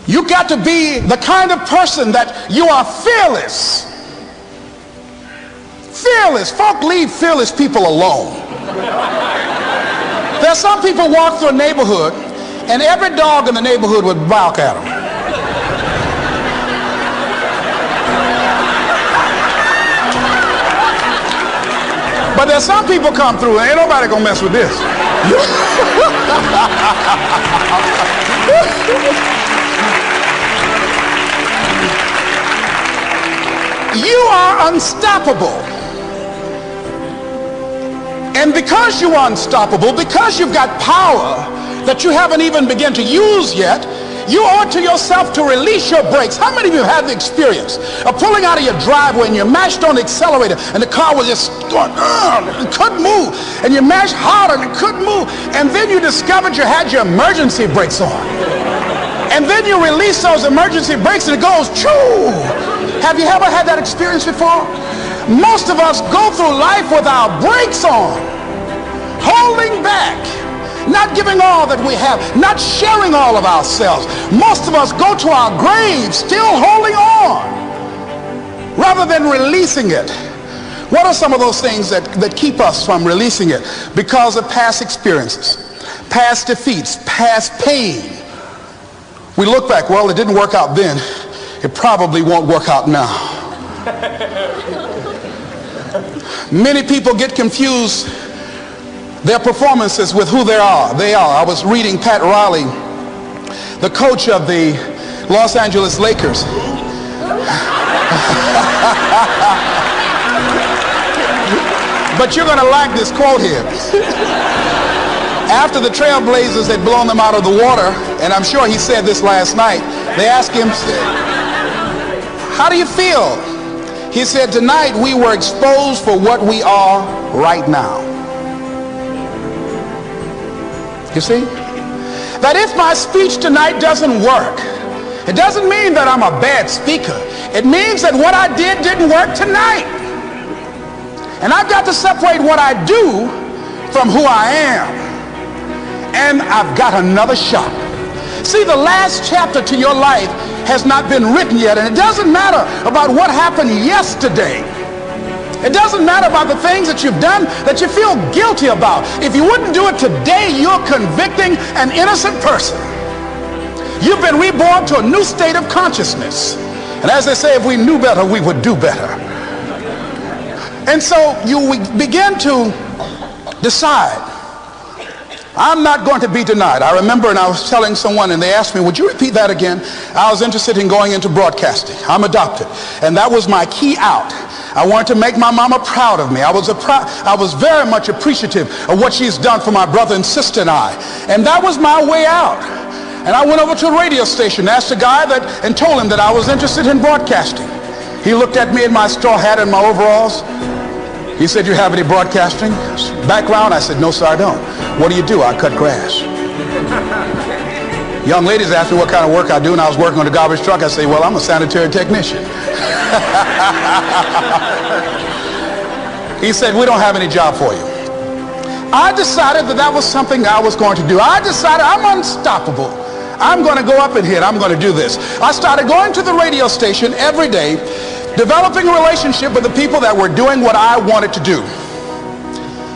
You got to be the kind of person that you are fearless. Fearless. Folk leave fearless people alone. There are some people walk through a neighborhood and every dog in the neighborhood would bark at them. But there's some people come through and ain't nobody gonna mess with this. You are unstoppable. And because you are unstoppable, because you've got power that you haven't even begun to use yet, you owe it to yourself to release your brakes. How many of you have the experience of pulling out of your driveway and you mashed on the accelerator and the car was just going, it couldn't move, and you mashed harder and it couldn't move, and then you discovered you had your emergency brakes on, and then you release those emergency brakes and it goes, choo! Have you ever had that experience before? Most of us go through life with our brakes on, holding back, not giving all that we have, not sharing all of ourselves. Most of us go to our graves still holding on rather than releasing it. What are some of those things that keep us from releasing it? Because of past experiences, past defeats, past pain. We look back, well, it didn't work out then. It probably won't work out now. Many people get confused their performances with who they are. I was reading Pat Riley, the coach of the Los Angeles Lakers. But you're going to like this quote here. After the Trailblazers had blown them out of the water, and I'm sure he said this last night, they asked him, how do you feel? He said, tonight we were exposed for what we are right now. You see? That if my speech tonight doesn't work, it doesn't mean that I'm a bad speaker. It means that what I did didn't work tonight. And I've got to separate what I do from who I am. And I've got another shot. See, the last chapter to your life has not been written yet, and it doesn't matter about what happened yesterday. It doesn't matter about the things that you've done that you feel guilty about. If you wouldn't do it today, you're convicting an innocent person. You've been reborn to a new state of consciousness. And as they say, if we knew better, we would do better. And so you begin to decide, I'm not going to be denied. I remember, and I was telling someone, and they asked me, would you repeat that again? I was interested in going into broadcasting. I'm adopted. And that was my key out. I wanted to make my mama proud of me. I was very much appreciative of what she's done for my brother and sister and I. And that was my way out. And I went over to a radio station, asked a guy and told him that I was interested in broadcasting. He looked at me in my straw hat and my overalls. He said, you have any broadcasting background? I said, no, sir, I don't. What do you do? I cut grass. Young ladies asked me what kind of work I do, and I was working on a garbage truck. I say, well, I'm a sanitary technician. He said, we don't have any job for you. I decided that was something I was going to do. I decided I'm unstoppable. I'm going to go up in here and I'm going to do this. I started going to the radio station every day, developing a relationship with the people that were doing what I wanted to do.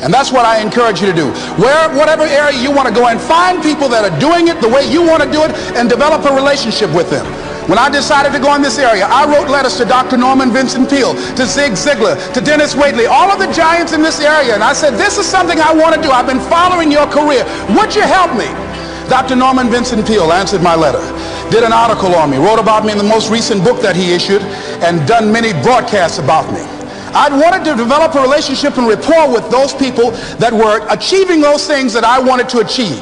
And that's what I encourage you to do. Whatever area you want to go in, find people that are doing it the way you want to do it and develop a relationship with them. When I decided to go in this area, I wrote letters to Dr. Norman Vincent Peale, to Zig Ziglar, to Dennis Waitley, all of the giants in this area. And I said, this is something I want to do. I've been following your career. Would you help me? Dr. Norman Vincent Peale answered my letter, did an article on me, wrote about me in the most recent book that he issued, and done many broadcasts about me. I wanted to develop a relationship and rapport with those people that were achieving those things that I wanted to achieve.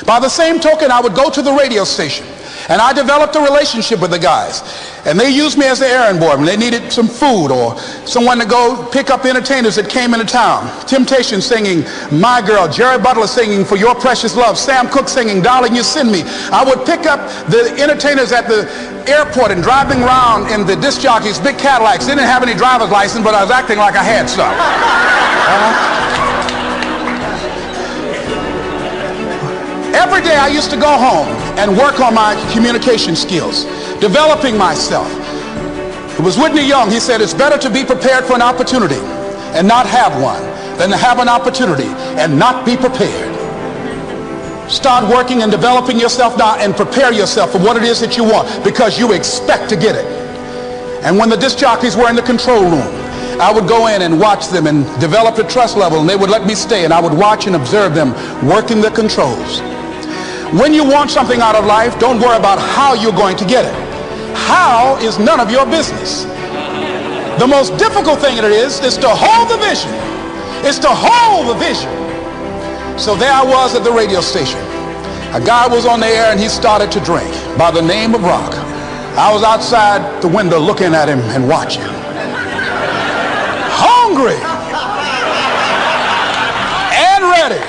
By the same token, I would go to the radio station, and I developed a relationship with the guys. And they used me as an errand boy when they needed some food or someone to go pick up entertainers that came into town. Temptation singing My Girl, Jerry Butler singing For Your Precious Love, Sam Cooke singing Darling You Send Me. I would pick up the entertainers at the airport and driving around in the disc jockeys, big Cadillacs. They didn't have any driver's license, but I was acting like I had some. Every day I used to go home and work on my communication skills, developing myself. It was Whitney Young. He said, it's better to be prepared for an opportunity and not have one than to have an opportunity and not be prepared. Start working and developing yourself now and prepare yourself for what it is that you want, because you expect to get it. And when the disc jockeys were in the control room, I would go in and watch them and develop a trust level, and they would let me stay, and I would watch and observe them working the controls. When you want something out of life, don't worry about how you're going to get it. How is none of your business. The most difficult thing it is to hold the vision. It's to hold the vision. So there I was at the radio station. A guy was on the air and he started to drink by the name of Rock. I was outside the window looking at him and watching. Hungry and ready,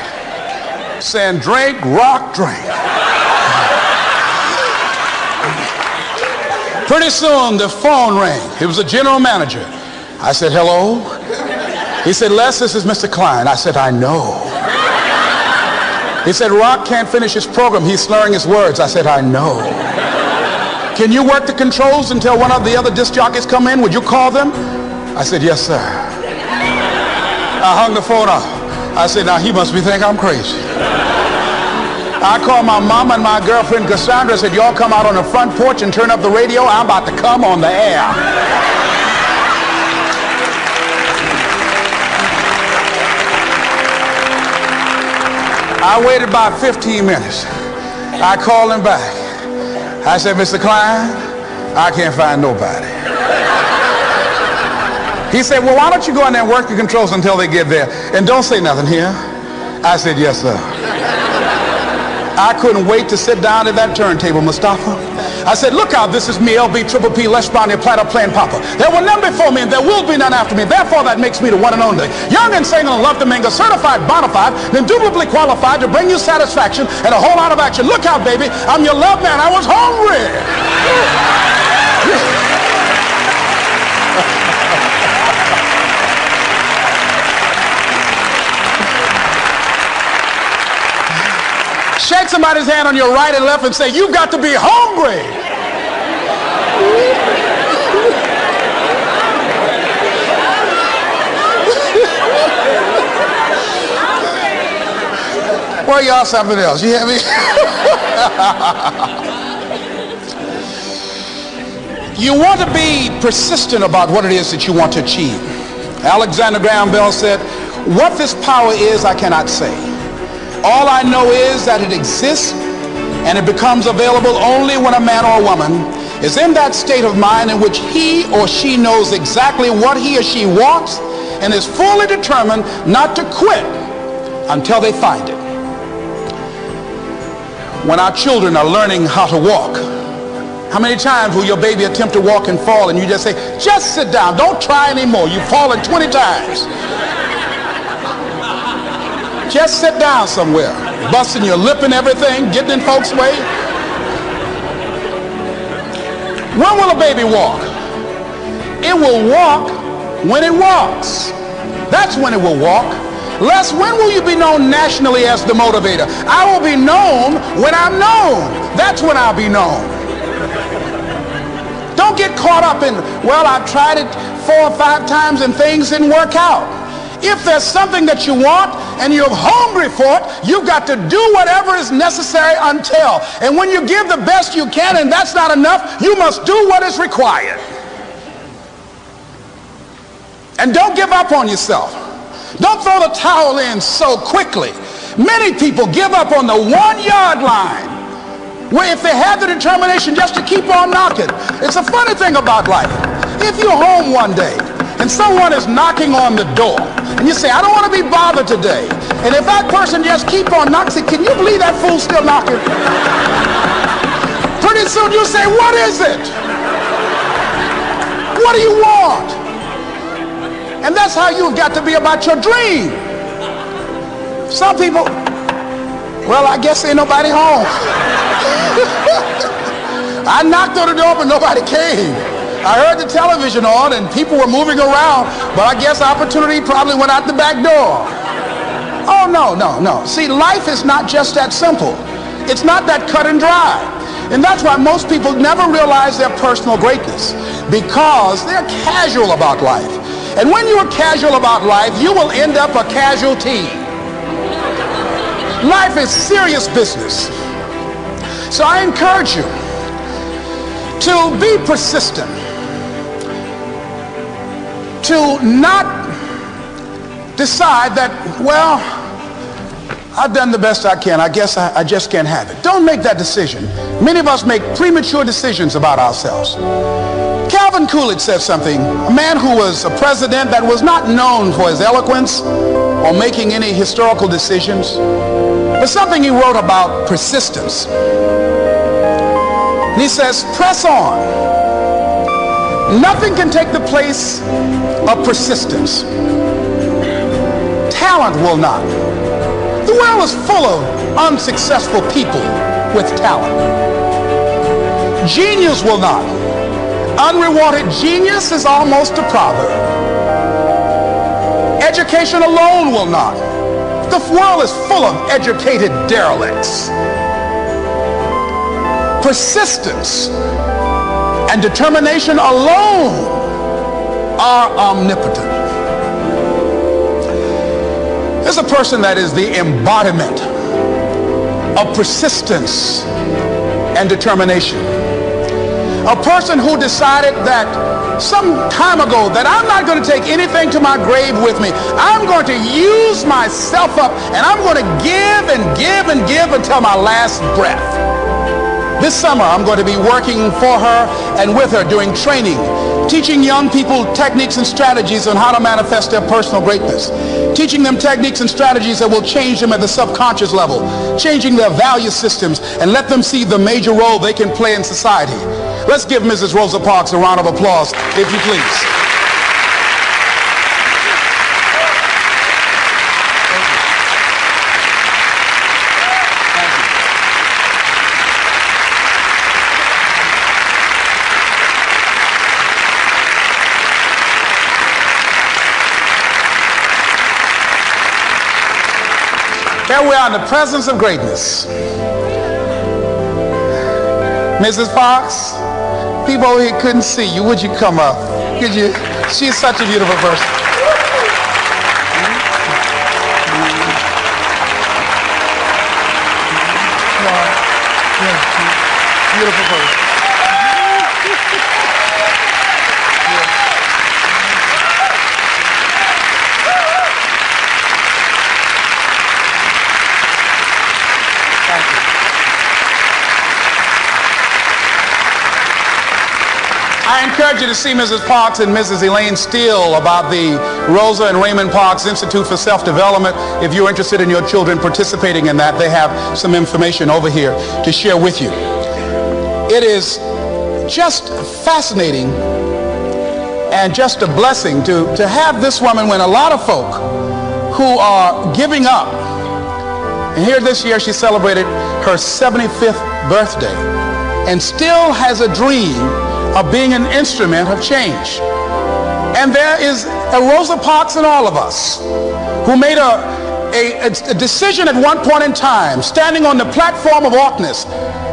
saying, drink, Rock, drink. Pretty soon the phone rang. It was the general manager. I said, hello. He said, Les, this is Mr. Klein. I said, I know. He said, Rock can't finish his program. He's slurring his words. I said, I know. Can you work the controls until one of the other disc jockeys come in? Would you call them? I said, yes, sir. I hung the phone up. I said, now he must be thinking I'm crazy. I called my mama and my girlfriend Cassandra. I said, y'all come out on the front porch and turn up the radio. I'm about to come on the air. I waited about 15 minutes. I called him back. I said, Mr. Klein, I can't find nobody. He said, well, why don't you go in there and work the controls until they get there? And don't say nothing here. I said, yes, sir. I couldn't wait to sit down at that turntable, Mustafa. I said, look out, this is me, LB, Triple P, Les Brown, your platter playing Papa. There were none before me and there will be none after me. Therefore, that makes me the one and only. Young and single and love to mingle, certified, bona fide, indubitably qualified to bring you satisfaction and a whole lot of action. Look out, baby, I'm your love man. I was hungry. Shake somebody's hand on your right and left and say, you've got to be hungry. Well, y'all something else. You hear me? You want to be persistent about what it is that you want to achieve. Alexander Graham Bell said, what this power is, I cannot say. All I know is that it exists and it becomes available only when a man or a woman is in that state of mind in which he or she knows exactly what he or she wants and is fully determined not to quit until they find it. When our children are learning how to walk, how many times will your baby attempt to walk and fall and you just say, just sit down, don't try anymore, you've fallen 20 times. Just sit down somewhere, busting your lip and everything, getting in folks' way. When will a baby walk? It will walk when it walks. That's when it will walk. Les, when will you be known nationally as the motivator? I will be known when I'm known. That's when I'll be known. Don't get caught up in, well, I've tried it 4 or 5 times and things didn't work out. If there's something that you want and you're hungry for it, you've got to do whatever is necessary until. And when you give the best you can and that's not enough, you must do what is required. And don't give up on yourself. Don't throw the towel in so quickly. Many people give up on the 1-yard line, where if they have the determination just to keep on knocking. It's a funny thing about life. If you're home one day and someone is knocking on the door and you say, I don't want to be bothered today, and if that person just keep on knocking, can you believe that fool's still knocking? Pretty soon you say, what is it? What do you want? And that's how you've got to be about your dream. Some people, well, I guess ain't nobody home. I knocked on the door but nobody came. I heard the television on and people were moving around, but I guess opportunity probably went out the back door. Oh, no. See, life is not just that simple. It's not that cut and dry. And that's why most people never realize their personal greatness, because they're casual about life. And when you're casual about life, you will end up a casualty. Life is serious business. So I encourage you to be persistent, to not decide that, well, I've done the best I can. I guess I just can't have it. Don't make that decision. Many of us make premature decisions about ourselves. Calvin Coolidge said something, a man who was a president that was not known for his eloquence or making any historical decisions, but something he wrote about persistence. And he says, press on. Nothing can take the place of persistence. Talent will not. The world is full of unsuccessful people with talent. Genius will not. Unrewarded genius is almost a proverb. Education alone will not. The world is full of educated derelicts. Persistence and determination alone are omnipotent. There's a person that is the embodiment of persistence and determination. A person who decided that some time ago that I'm not going to take anything to my grave with me. I'm going to use myself up, and I'm going to give and give and give until my last breath. This summer I'm going to be working for her and with her doing training, teaching young people techniques and strategies on how to manifest their personal greatness, teaching them techniques and strategies that will change them at the subconscious level, changing their value systems, and let them see the major role they can play in society. Let's give Mrs. Rosa Parks a round of applause, if you please. Here we are in the presence of greatness. Mrs. Parks, people over here couldn't see you. Would you come up? Could you? She's such a beautiful person. Beautiful person. I encourage you to see Mrs. Parks and Mrs. Elaine Steele about the Rosa and Raymond Parks Institute for Self-Development. If you're interested in your children participating in that, they have some information over here to share with you. It is just fascinating and just a blessing to have this woman when a lot of folk who are giving up. And here this year she celebrated her 75th birthday and still has a dream of being an instrument of change. And there is a Rosa Parks in all of us who made a decision at one point in time, standing on the platform of oughtness,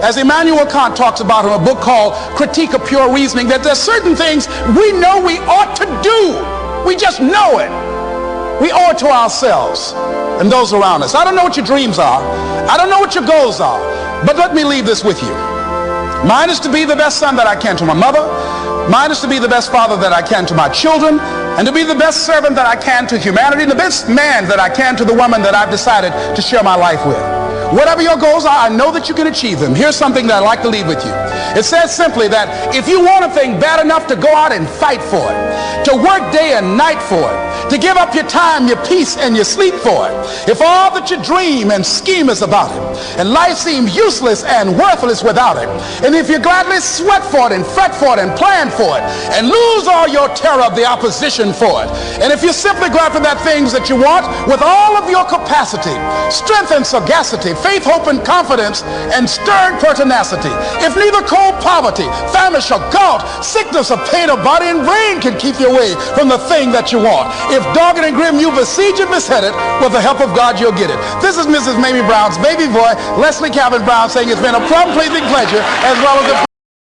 as Immanuel Kant talks about in a book called Critique of Pure Reasoning, that there's certain things we know we ought to do. We just know it. We owe it to ourselves and those around us. I don't know what your dreams are. I don't know what your goals are. But let me leave this with you. Mine is to be the best son that I can to my mother. Mine is to be the best father that I can to my children, and to be the best servant that I can to humanity, and the best man that I can to the woman that I've decided to share my life with. Whatever your goals are, I know that you can achieve them. Here's something that I'd like to leave with you. It says simply that if you want a thing bad enough to go out and fight for it, to work day and night for it, to give up your time, your peace, and your sleep for it, if all that you dream and scheme is about it, and life seems useless and worthless without it, and if you gladly sweat for it and fret for it and plan for it, and lose all your terror of the opposition for it, and if you simply go after that things that you want with all of your capacity, strength and sagacity, faith, hope, and confidence, and stern pertinacity, if neither cold poverty, famish, or gout, sickness, or pain of body and brain can keep you away from the thing that you want, if If dogged and grim you besiege and beset it, with the help of God you'll get it. This is Mrs. Mamie Brown's baby boy, Leslie Calvin Brown, saying it's been a plum-pleasing pleasure as well as a